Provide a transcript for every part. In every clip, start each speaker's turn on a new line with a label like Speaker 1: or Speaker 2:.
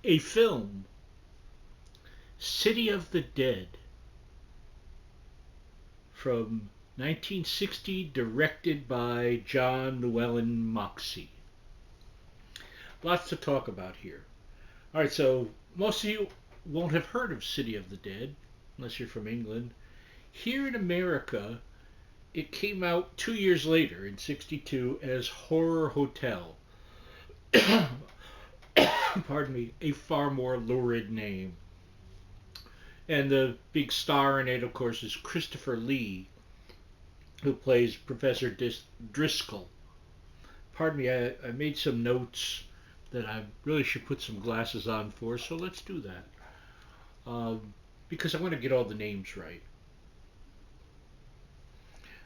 Speaker 1: A film, City of the Dead, from 1960, directed by John Llewellyn Moxey. Lots to talk about here. All right, so most of you won't have heard of City of the Dead unless you're from England. Here in America, it came out 2 years later in '62 as Horror Hotel. Pardon me, a far more lurid name. And the big star in it, of course, is Christopher Lee, who plays Professor Driscoll. Pardon me, I made some notes that I really should put some glasses on for, so let's do that. Because I want to get all the names right.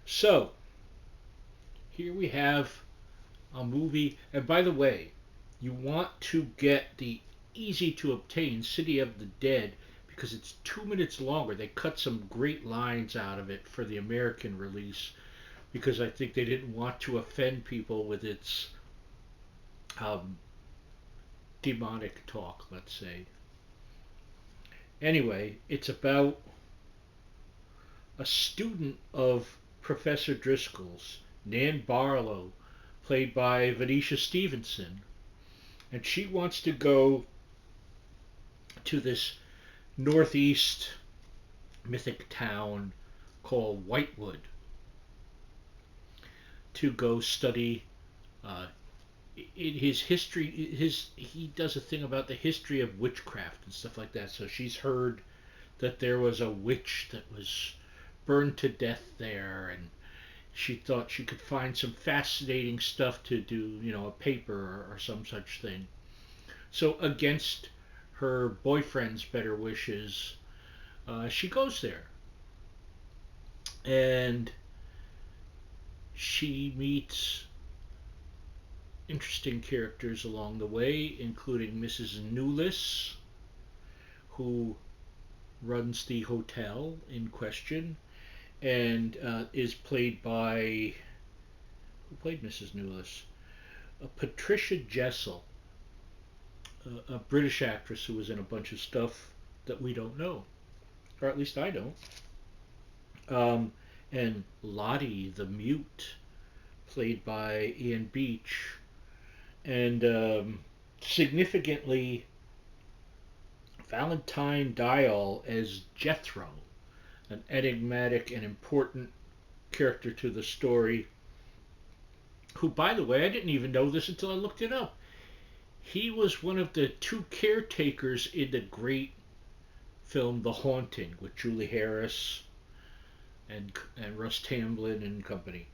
Speaker 1: So, here we have a movie, and by the way, you want to get the easy to obtain City of the Dead because it's 2 minutes longer. They cut some great lines out of it for the American release because I think they didn't want to offend people with its um, demonic talk, let's say. Anyway, it's about a student of Professor Driscoll's, Nan Barlow, played by Venetia Stevenson, and she wants to go to this northeast mythic town called Whitewood to go study in his history. He does a thing about the history of witchcraft and stuff like that. So she's heard that there was a witch that was burned to death there, and she thought she could find some fascinating stuff to do, a paper or some such thing. So against her boyfriend's better wishes, she goes there, and she meets interesting characters along the way, including Mrs. Newless, who runs the hotel in question, and is played by who played Mrs. Newless? Patricia Jessel, a British actress who was in a bunch of stuff that we don't know, or at least I don't. And Lottie the Mute, played by Ian Beach, and significantly Valentine Dyall as Jethro, an enigmatic and important character to the story, who, by the way, I didn't even know this until I looked it up. He was one of the two caretakers in the great film The Haunting with Julie Harris and Russ Tamblyn and company.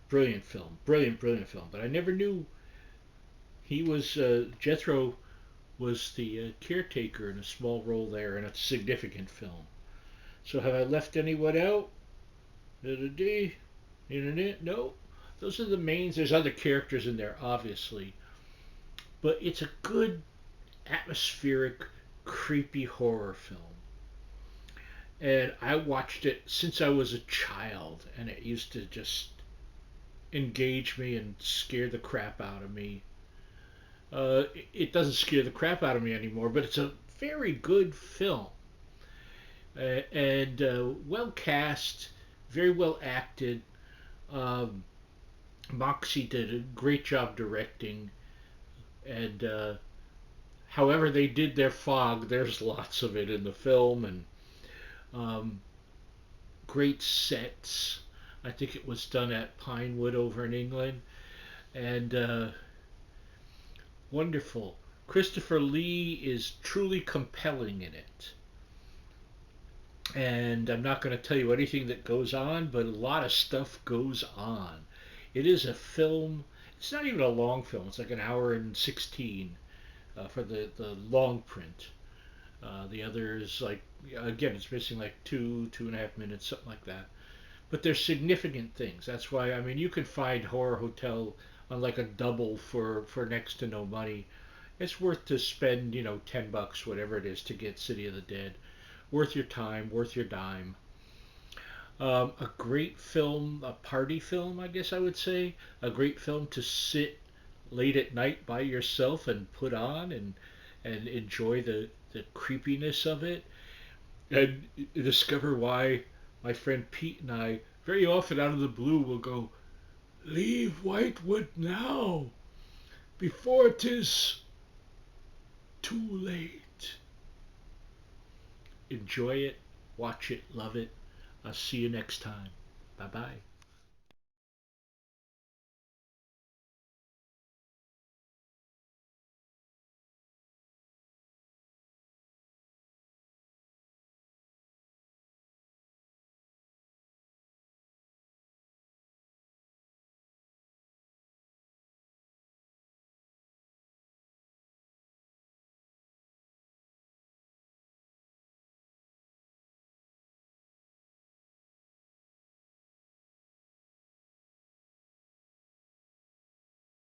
Speaker 1: Brilliant film, brilliant film. But I never knew he was Jethro was the caretaker in a small role there in a significant film. So have I left anyone out? Internet? No. Those are the mains. There's other characters in there, obviously, but it's a good atmospheric, creepy horror film. And I watched it since I was a child, and it used to just engage me and scare the crap out of me. It doesn't scare the crap out of me anymore, but it's a very good film. And well cast, very well acted. Um, Moxie did a great job directing, and however they did their fog, there's lots of it in the film, and um, great sets. I think it was done at Pinewood over in England, and wonderful. Christopher Lee is truly compelling in it. And I'm not going to tell you anything that goes on, but a lot of stuff goes on. It is a film. It's not even a long film. It's like an hour and 16 for the long print. The other is like, again, it's missing like 2.5 minutes, something like that. But there's significant things. That's why, I mean, you can find Horror Hotel on like a double for next to no money. It's worth to spend, $10, whatever it is, to get City of the Dead. Worth your time, worth your dime. A great film, a party film, I guess I would say. A great film to sit late at night by yourself and put on and enjoy the creepiness of it and discover why my friend Pete and I very often out of the blue will go, leave Whitewood now before 'tis too late. Enjoy it, watch it, love it. I'll see you next time. Bye bye.